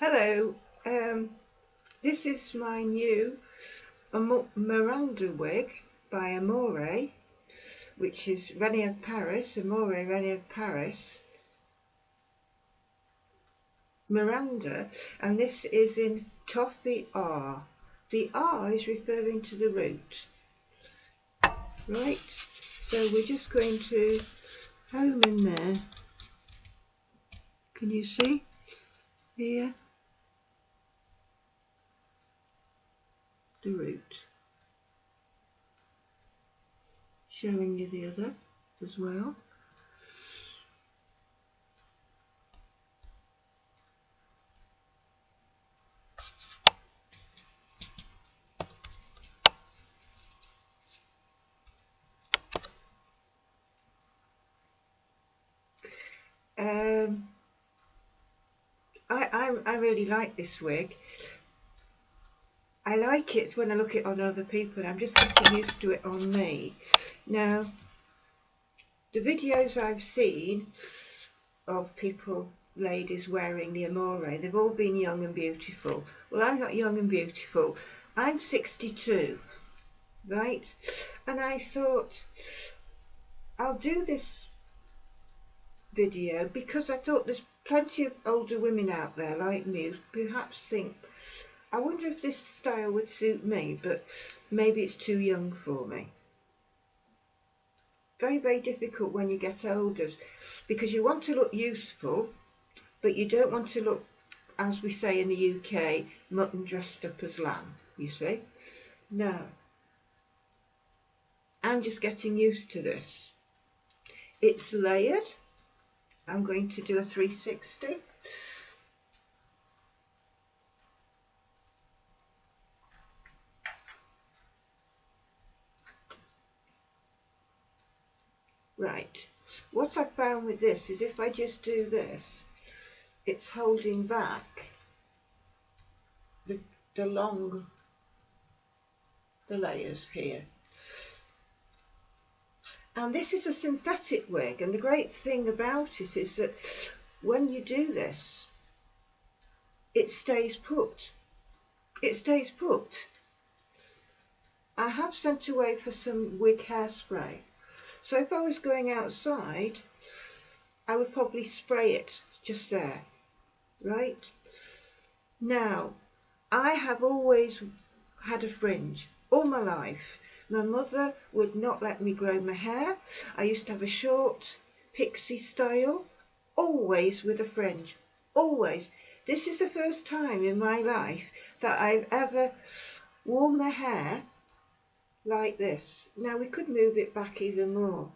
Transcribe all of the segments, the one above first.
Hello, this is my new Miranda wig by AMORE, which is Rene of Paris, AMORE Rene of Paris, Miranda, and this is in Toffee R. The R is referring to the root, right? So we're just going to home in there. Can you see here? The root. Showing you the other as well. I really like this wig. I like it when I look at it on other people, and I'm just getting used to it on me. Now, the videos I've seen of people, ladies wearing the AMORE, they've all been young and beautiful. Well, I'm not young and beautiful. I'm 62, right? And I thought, I'll do this video because I thought there's plenty of older women out there like me who perhaps think, I wonder if this style would suit me, but maybe it's too young for me. Very, very difficult when you get older, because you want to look youthful, but you don't want to look, as we say in the UK, mutton dressed up as lamb, you see. No. I'm just getting used to this. It's layered. I'm going to do a 360. Right, what I found with this is if I just do this, it's holding back the layers here. And this is a synthetic wig, and the great thing about it is that when you do this, it stays put. It stays put. I have sent away for some wig hairspray. So if I was going outside, I would probably spray it just there, right? Now, I have always had a fringe all my life. My mother would not let me grow my hair. I used to have a short pixie style, always with a fringe, always. This is the first time in my life that I've ever worn my hair like this. Now we could move it back even more.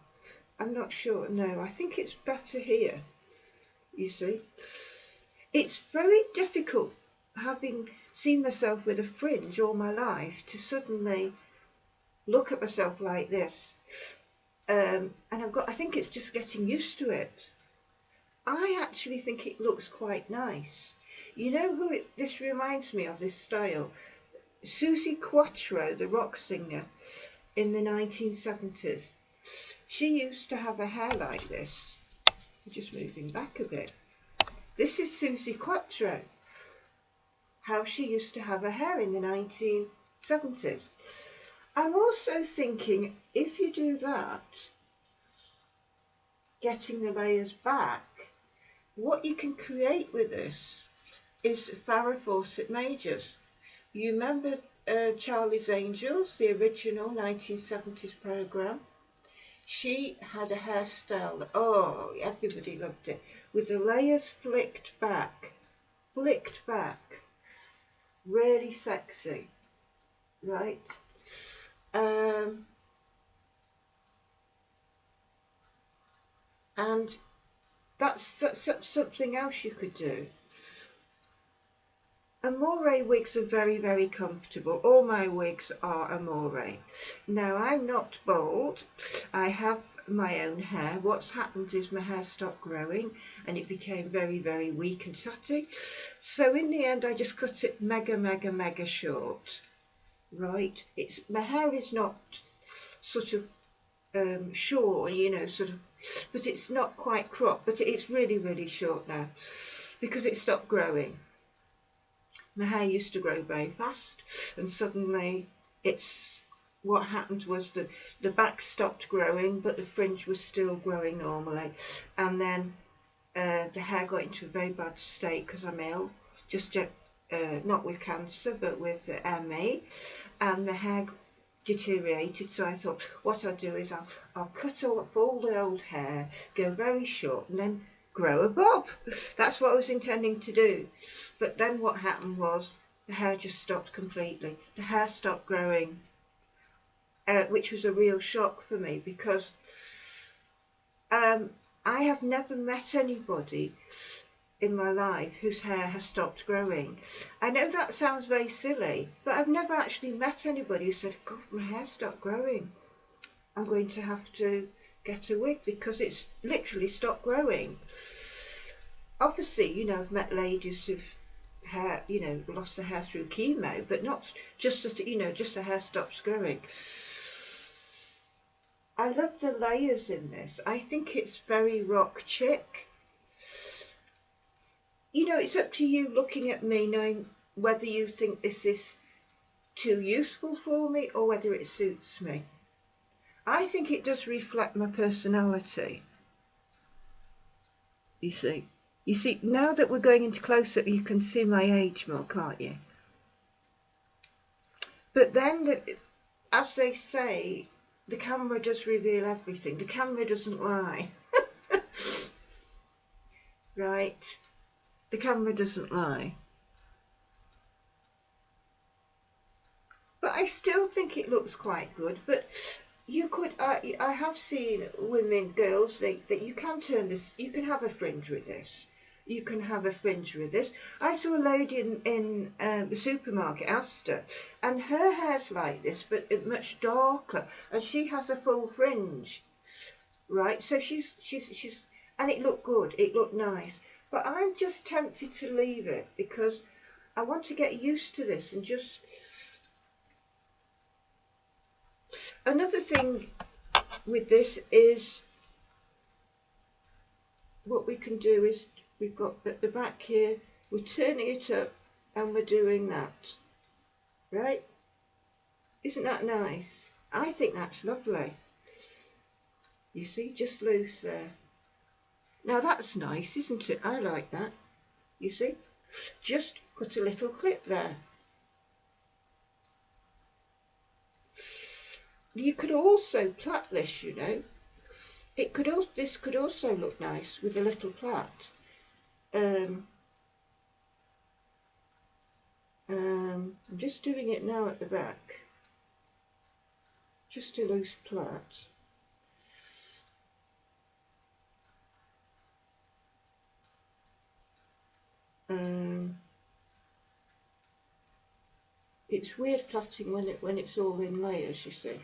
I'm not sure. No, I think it's better here. You see, it's very difficult, having seen myself with a fringe all my life, to suddenly look at myself like this. And I think it's just getting used to it. I actually think it looks quite nice. You know who this reminds me of, this style? Susie Quattro, the rock singer in the 1970s. She used to have her hair like this. I'm just moving back a bit. This is Susie Quattro, how she used to have her hair in the 1970s. I'm also thinking, if you do that, getting the layers back, what you can create with this is Farrah Fawcett majors. You remember Charlie's Angels, the original 1970s programme? She had a hairstyle that, oh, everybody loved it, with the layers flicked back, really sexy, right? And that's something else you could do. AMORE wigs are very, very comfortable. All my wigs are AMORE. Now, I'm not bald. I have my own hair. What's happened is my hair stopped growing and it became very, very weak and tatty. So in the end, I just cut it mega short. Right? My hair is not sort of short, you know, sort of, but it's not quite cropped, but it's really, really short now because it stopped growing. my hair used to grow very fast, and suddenly what happened was that the back stopped growing, but the fringe was still growing normally. And then the hair got into a very bad state because I'm ill, just not with cancer, but with ME, and the hair deteriorated. So I thought, what I'll do is I'll cut off all the old hair, go very short, and then grow a bob. That's what I was intending to do. But then what happened was the hair just stopped completely. The hair stopped growing, which was a real shock for me, because I have never met anybody in my life whose hair has stopped growing. I know that sounds very silly, but I've never actually met anybody who said, God, my hair stopped growing. I'm going to have to get a wig because it's literally stopped growing. Obviously, you know, I've met ladies who've hair, you know, lost their hair through chemo, but not just that, you know, just the hair stops growing. I love the layers in this. I think it's very rock chick. You know, it's up to you looking at me, knowing whether you think this is too useful for me or whether it suits me. I think it does reflect my personality. You see, now that we're going into close-up, you can see my age more, can't you? But then, as they say, the camera does reveal everything. The camera doesn't lie. Right? The camera doesn't lie. But I still think it looks quite good. But you could, I have seen women, girls, that you can turn this, you can have a fringe with this. You can have a fringe with this. I saw a lady in the supermarket, Asda, and her hair's like this, but much darker, and she has a full fringe, right? So she's, and it looked good, it looked nice. But I'm just tempted to leave it because I want to get used to this and just... Another thing with this is, what we can do is, we've got at the back here, we're turning it up and we're doing that, right? Isn't that nice? I think that's lovely. You see, just loose there. Now that's nice, isn't it? I like that. You see, just put a little clip there. You could also plait this, you know. It could also, this could also look nice with a little plait. I'm just doing it now at the back. Just a loose plait. It's weird plaiting when it's all in layers, you see.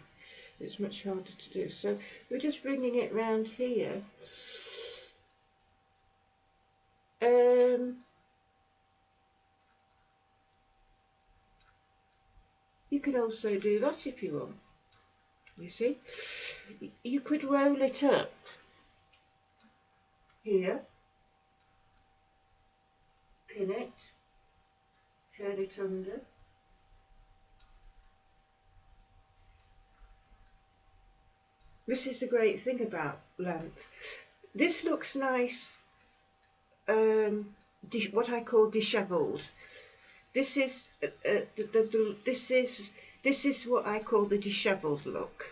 It's much harder to do. So we're just bringing it round here. You could also do that if you want. You see, you could roll it up here, pin it, turn it under. This is the great thing about length. This looks nice, what I call disheveled. This is this is what I call the disheveled look.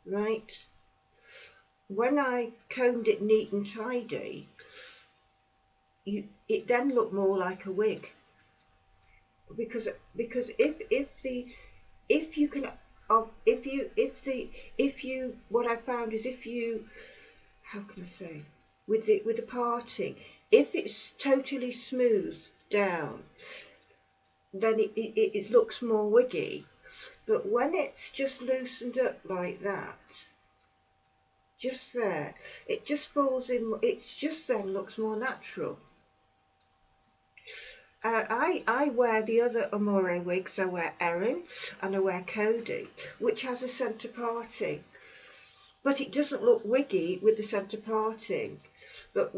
Right? When I combed it neat and tidy, it then looked more like a wig. Because if you what I found is, if you, how can I say, with the parting, if it's totally smooth down, then it looks more wiggy. But when it's just loosened up like that, just there, it just falls in, it's just then looks more natural. I wear the other AMORE wigs. I wear Erin and I wear Cody, which has a centre parting, but it doesn't look wiggy with the centre parting. But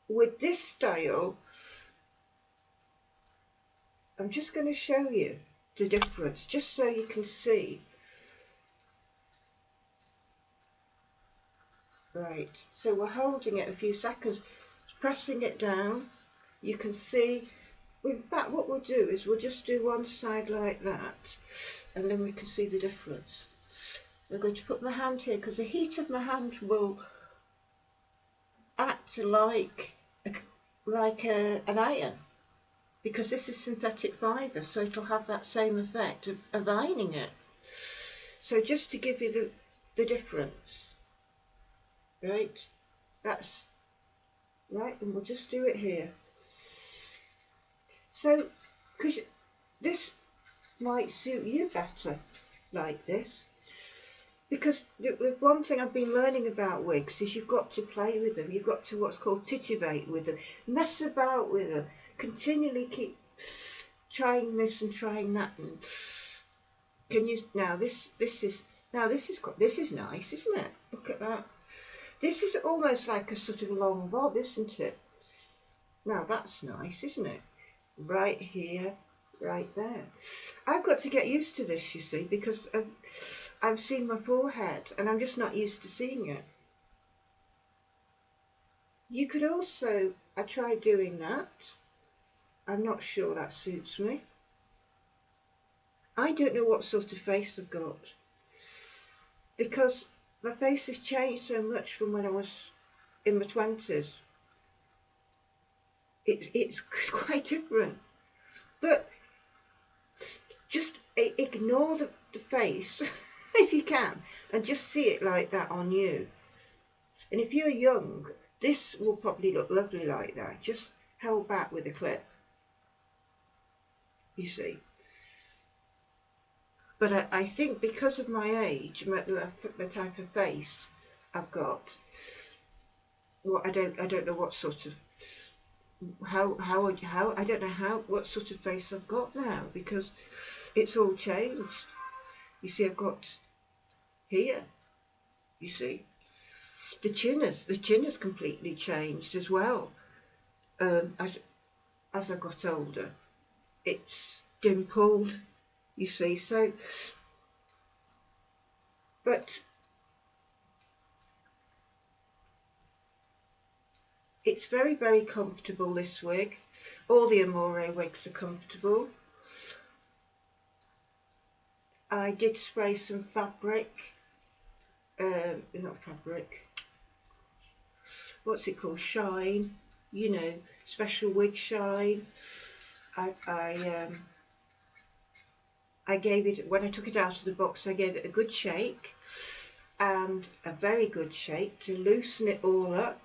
with this style, I'm just going to show you the difference, just so you can see. Right, so we're holding it a few seconds, pressing it down. You can see, in fact what we'll do is we'll just do one side like that, and then we can see the difference. I'm going to put my hand here because the heat of my hand will act like an iron, because this is synthetic fibre, so it'll have that same effect of ironing it. So just to give you the difference, right, that's right, and we'll just do it here. So, because this might suit you better like this, because the one thing I've been learning about wigs is you've got to play with them, you've got to what's called titivate with them, mess about with them, continually keep trying this and trying that. And can you now this is nice, isn't it? Look at that. This is almost like a sort of long bob, isn't it? Now that's nice, isn't it? Right here, right there. I've got to get used to this, you see, because I've seen my forehead and I'm just not used to seeing it. You could also, I tried doing that. I'm not sure that suits me. I don't know what sort of face I've got, because my face has changed so much from when I was in my 20s. It's quite different. But just ignore the face if you can, and just see it like that on you. And if you're young, this will probably look lovely like that, just held back with a clip, you see. But I think because of my age, the type of face I've got, well, I don't know what sort of I don't know what sort of face I've got now, because it's all changed. You see, I've got here, you see, the chin has completely changed as well. As I got older, it's dimpled, you see. So, but it's very, very comfortable, this wig. All the Amore wigs are comfortable. I did spray some fabric, not fabric, what's it called, shine, you know, special wig shine. I gave it, when I took it out of the box, I gave it a good shake, and a very good shake to loosen it all up,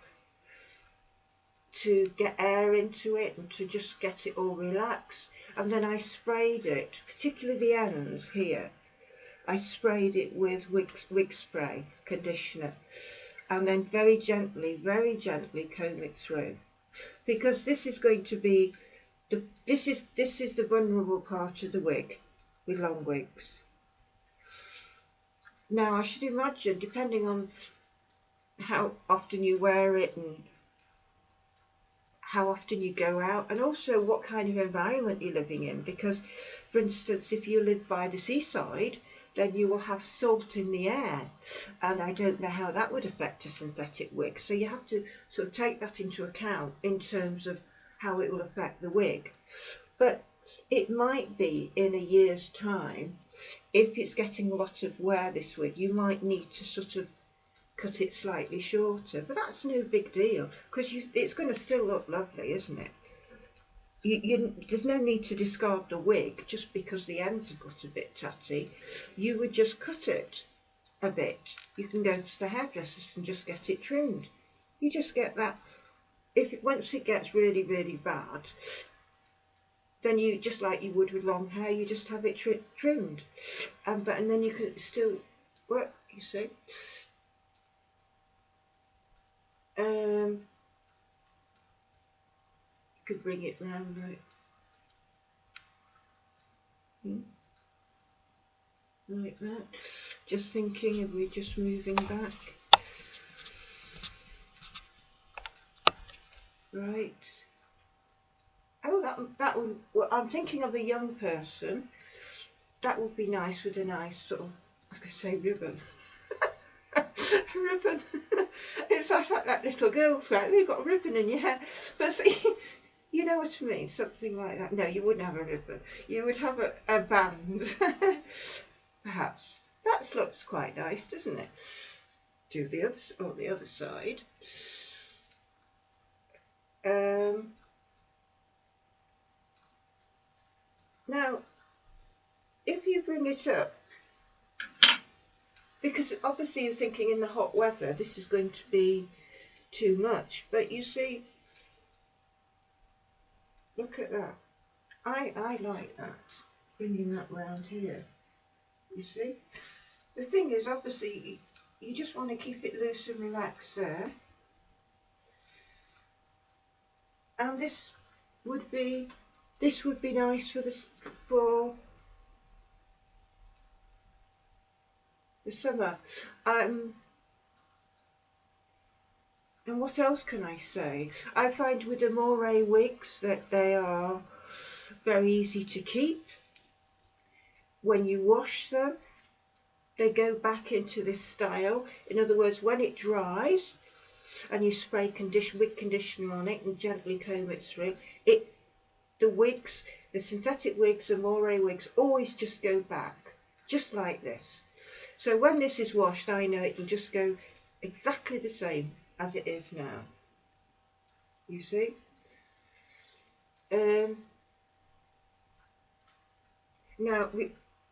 to get air into it and to just get it all relaxed. And then I sprayed it, particularly the ends here, I sprayed it with wig spray conditioner, and then very gently comb it through, because this is going to be this is the vulnerable part of the wig with long wigs. Now I should imagine, depending on how often you wear it and how often you go out, and also what kind of environment you're living in, because for instance if you live by the seaside, then you will have salt in the air, and I don't know how that would affect a synthetic wig. So you have to sort of take that into account in terms of how it will affect the wig. But it might be in a year's time, if it's getting a lot of wear, this wig, you might need to sort of cut it slightly shorter, but that's no big deal, because it's going to still look lovely, isn't it? There's no need to discard the wig just because the ends have got a bit tatty. You would just cut it a bit. You can go to the hairdressers and just get it trimmed. You just get that. Once it gets really, really bad, then you, just like you would with long hair, you just have it trimmed, and then you can still work, you see. You could bring it round, right? Like that. Just thinking, if we're just moving back. Right. Oh, that would. Well, I'm thinking of a young person. That would be nice with a nice sort of, I was going to say ribbon. A ribbon. It's like that little girl's right. You've got a ribbon in your hair, but see, you know what I mean. Something like that. No, you wouldn't have a ribbon. You would have a band, perhaps. That looks quite nice, doesn't it? Do the other side. Now, if you bring it up, because obviously you're thinking in the hot weather this is going to be too much, but you see, look at that. I like that, bringing that round here, you see. The thing is, obviously, you just want to keep it loose and relaxed there. And this would be nice for the summer. And what else can I say? I find with AMORE wigs that they are very easy to keep. When you wash them, they go back into this style. In other words, when it dries and you spray wig conditioner on it and gently comb it through, the synthetic wigs, AMORE wigs, always just go back, just like this. So when this is washed, I know it will just go exactly the same as it is now. You see? Now,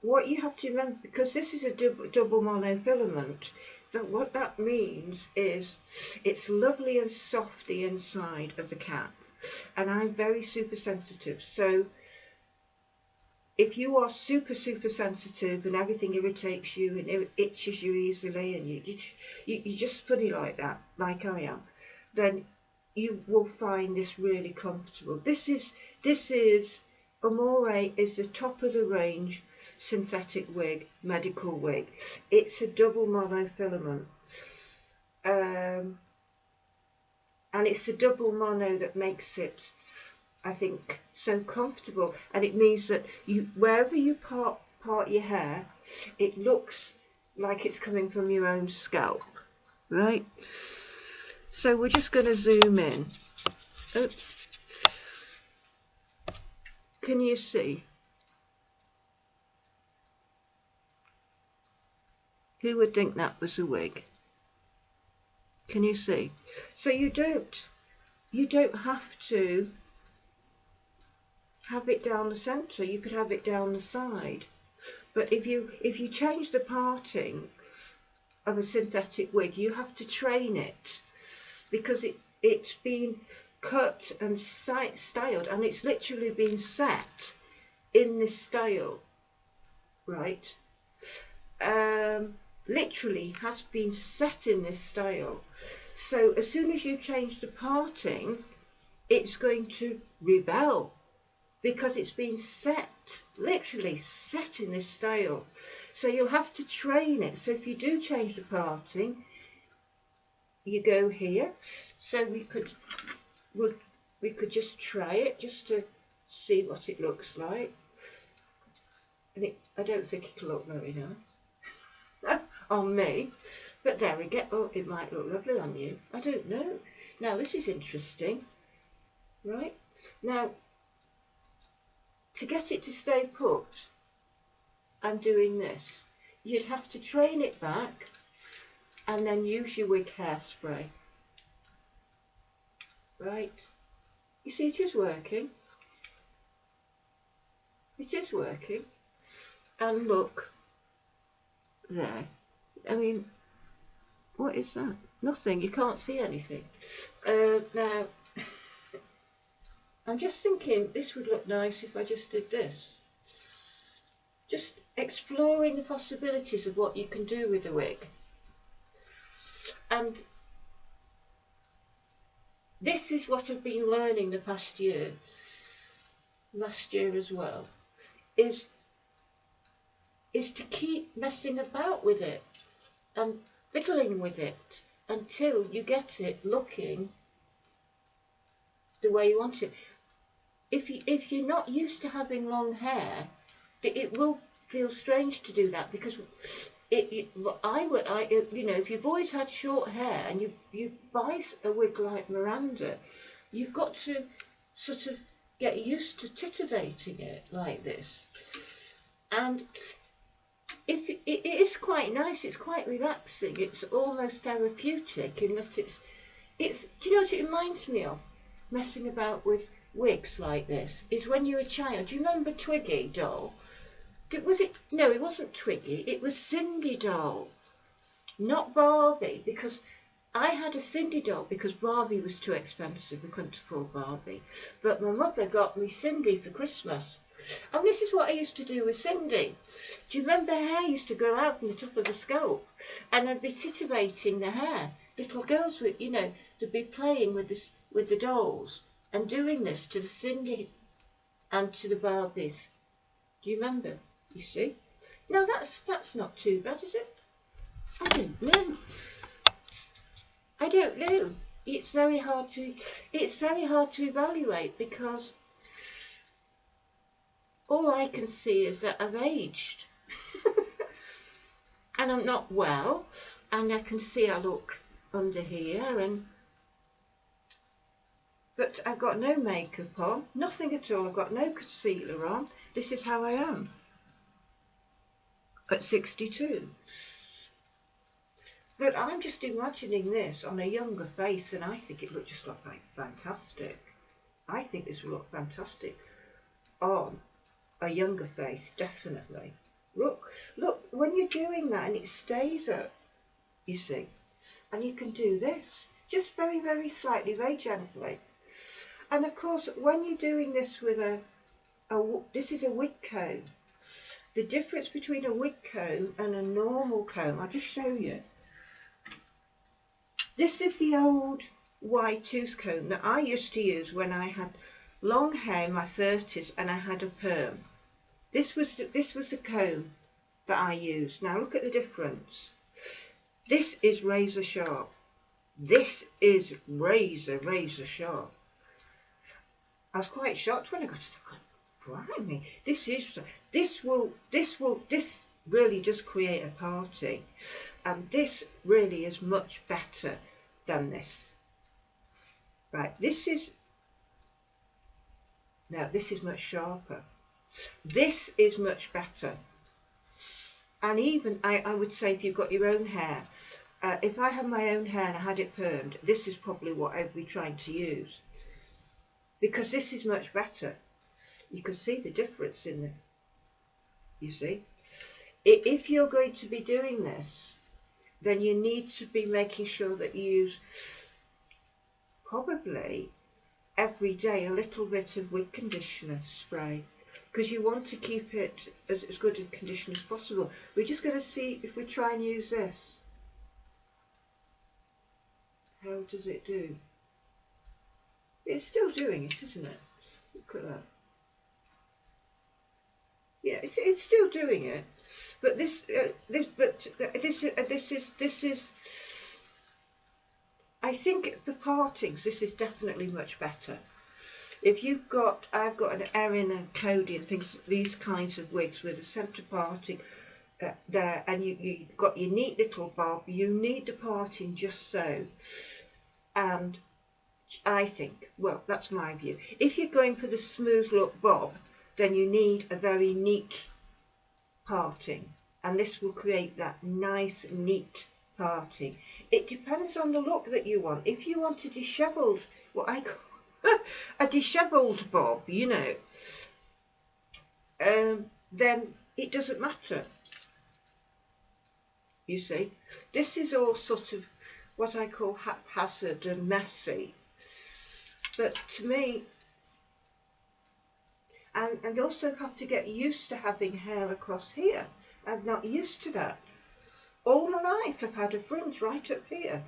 what you have to remember, because this is a double monofilament, that what that means is it's lovely and soft the inside of the cap, and I'm very super sensitive. So if you are super sensitive and everything irritates you and it itches you easily, and you're just funny like that, like I am, then you will find this really comfortable. This is AMORE is the top of the range synthetic wig, medical wig. It's a double monofilament, and it's the double mono that makes it, I think, so comfortable. And it means that wherever you part your hair, it looks like it's coming from your own scalp, right? So we're just going to zoom in. Oops. Can you see? Who would think that was a wig? Can you see? So you don't have to have it down the centre. You could have it down the side. But if you change the parting of a synthetic wig, you have to train it, because it's been cut and styled, and it's literally been set in this style, right? Literally has been set in this style. So as soon as you change the parting, it's going to rebel, because it's been set, literally set in this style. So you'll have to train it. So if you do change the parting, you go here. So we could just try it, just to see what it looks like. And I don't think it'll look very nice on me, but there we go. Oh, it might look lovely on you. I don't know. Now this is interesting, right? Now, to get it to stay put, I'm doing this. You'd have to train it back and then use your wig hairspray. Right? You see, it is working. It is working. And look, there. I mean, what is that? Nothing. You can't see anything. Now, I'm just thinking this would look nice if I just did this. Just exploring the possibilities of what you can do with a wig. And this is what I've been learning the past year, last year as well, is to keep messing about with it and fiddling with it until you get it looking the way you want it. if you're not used to having long hair, it will feel strange to do that, because you know, if you've always had short hair and you buy a wig like Miranda, you've got to sort of get used to titivating it like this. And if it is quite nice, it's quite relaxing, it's almost therapeutic in that it's do you know what it reminds me of, messing about with wigs like this, is when you were a child. Do you remember Twiggy doll? Was it? No, it wasn't Twiggy, it was Cindy doll, not Barbie, because I had a Cindy doll because Barbie was too expensive, we couldn't afford Barbie. But my mother got me Cindy for Christmas. And this is what I used to do with Cindy. Do you remember her hair used to grow out from the top of the scalp? And I'd be titivating the hair. Little girls would, you know, they'd be playing with this, with the dolls and doing this to the Cindy and to the Barbies. Do you remember? You see? No, that's not too bad, is it? I don't know. I don't know. It's very hard to evaluate, because all I can see is that I've aged. And I'm not well, and I can see I look under here, but I've got no makeup on, nothing at all, I've got no concealer on. This is how I am at 62. But I'm just imagining this on a younger face, and I think it would just look like fantastic. I think this will look fantastic on a younger face, definitely. Look, when you're doing that and it stays up, you see, and you can do this, just very, very slightly, very gently. And of course, when you're doing this with this is a wig comb. The difference between a wig comb and a normal comb, I'll just show you. This is the old wide tooth comb that I used to use when I had long hair in my 30s and I had a perm. This was the comb that I used. Now look at the difference. This is razor sharp. This is razor sharp. I was quite shocked when I got to the blimey. This really does create a party, and this really is much better than this. Right, this is much sharper. This is much better. And even I would say, if you've got your own hair, if I had my own hair and I had it permed, this is probably what I'd be trying to use, because this is much better. You can see the difference in it. You see, if you're going to be doing this, then you need to be making sure that you use probably every day a little bit of wig conditioner spray, because you want to keep it as good a condition as possible. We're just going to see if we try and use this. How does it do? It's still doing it, isn't it? Look at that. Yeah, it's still doing it, but this is. I think the partings, this is definitely much better. If you've got, I've got an Erin and Cody and things, these kinds of wigs with a centre parting there, and you've got your neat little bob. You need the parting just so, and I think, well, that's my view. If you're going for the smooth look bob, then you need a very neat parting, and this will create that nice neat parting. It depends on the look that you want. If you want a dishevelled, what I call a dishevelled bob, you know, then it doesn't matter. You see, this is all sort of what I call haphazard and messy, but to me, and also have to get used to having hair across here. I'm not used to that. All my life I've had a fringe right up here.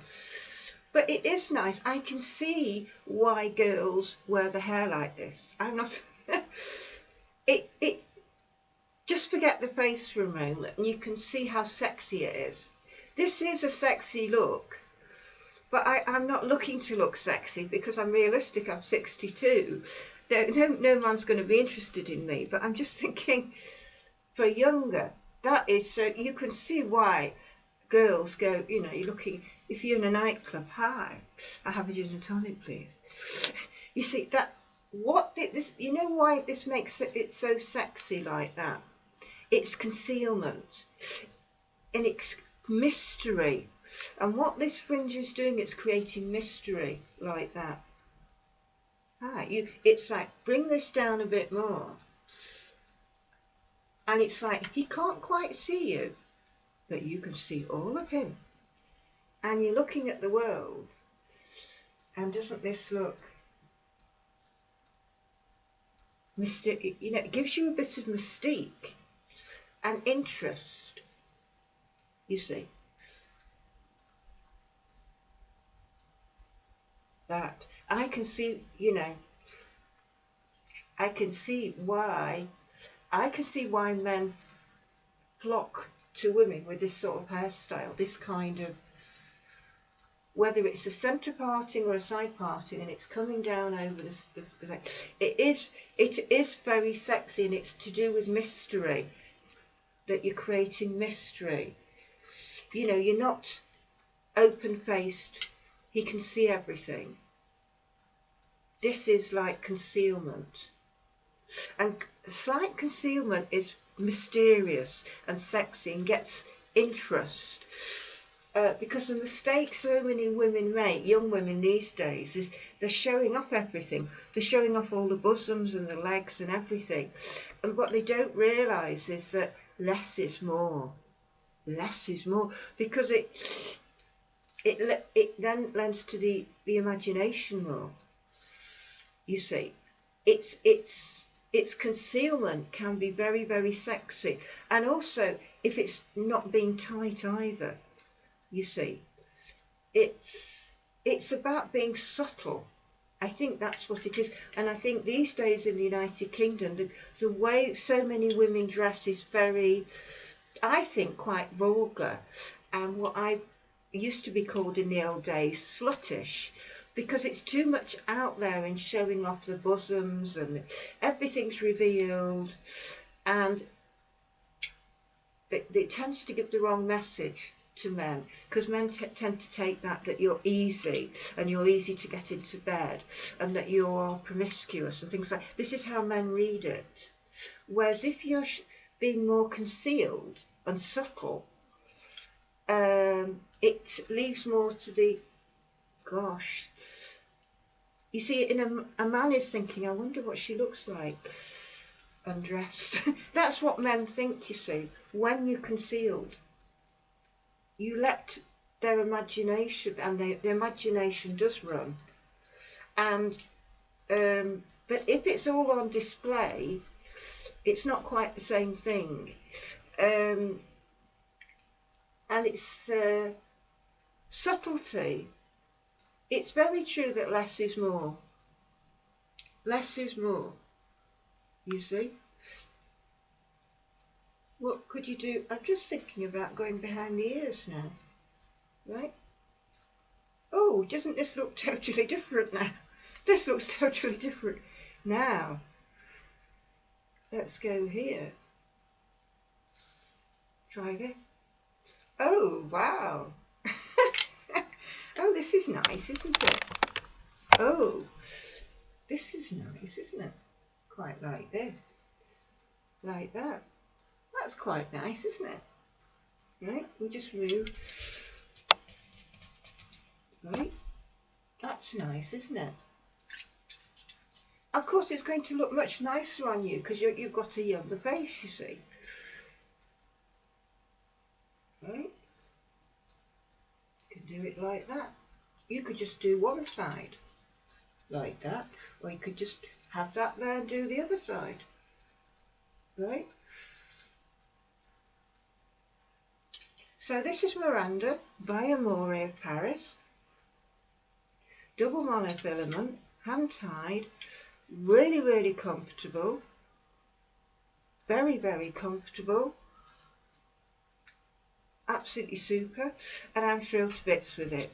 But it is nice. I can see why girls wear the hair like this. I'm not just forget the face for a moment and you can see how sexy it is. This is a sexy look, but I'm not looking to look sexy because I'm realistic. I'm 62. no man's going to be interested in me. But I'm just thinking, for younger, that is so, you can see why girls go, you know, you're looking, if you're in a nightclub, hi, I have a gin and tonic, please. You see, that, what this, you know why this makes it so sexy like that? It's concealment, and it's mystery. And what this fringe is doing, it's creating mystery like that. Hi, it's like, bring this down a bit more. And it's like, he can't quite see you, but you can see all of him. And you're looking at the world, and doesn't this look mystic? You know, it gives you a bit of mystique and interest, you see. That I can see, you know, I can see why men flock to women with this sort of hairstyle, this kind of, whether it's a centre parting or a side parting, and it's coming down over the neck. It is very sexy, and it's to do with mystery, that you're creating mystery. You know, you're not open-faced, he can see everything. This is like concealment. And slight concealment is mysterious and sexy and gets interest. Because the mistake so many women make, young women these days, is they're showing off everything. They're showing off all the bosoms and the legs and everything. And what they don't realise is that less is more. Less is more. Because it then lends to the imagination more. You see, its concealment can be very, very sexy. And also, if it's not being tight either. You see, it's about being subtle. I think that's what it is. And I think these days in the United Kingdom, the way so many women dress is very, I think, quite vulgar, and what I used to be called in the old days sluttish, because it's too much out there in showing off the bosoms and everything's revealed, and it tends to give the wrong message to men, because men tend to take that you're easy and you're easy to get into bed and that you're promiscuous and things like this. Is how men read it. Whereas if you're being more concealed and subtle, it leaves more to the, gosh, you see, a man is thinking, I wonder what she looks like undressed. That's what men think, you see, when you're concealed. You let their imagination, and the imagination does run. And but if it's all on display, it's not quite the same thing. And it's subtlety. It's very true that less is more. Less is more. You see. What could you do? I'm just thinking about going behind the ears now. Right? Oh, doesn't this look totally different now? This looks totally different now. Let's go here. Try again. Oh, wow. Oh, this is nice, isn't it? Oh, this is nice, isn't it? Quite like this. Like that. That's quite nice, isn't it? Right, we just move. Right, that's nice, isn't it? Of course, it's going to look much nicer on you because you've got a younger face, you see. Right, you can do it like that. You could just do one side like that, or you could just have that there and do the other side. Right. So this is Miranda by AMORE of Paris. Double monofilament, hand tied, really, really comfortable. Very, very comfortable. Absolutely super, and I'm thrilled to bits with it.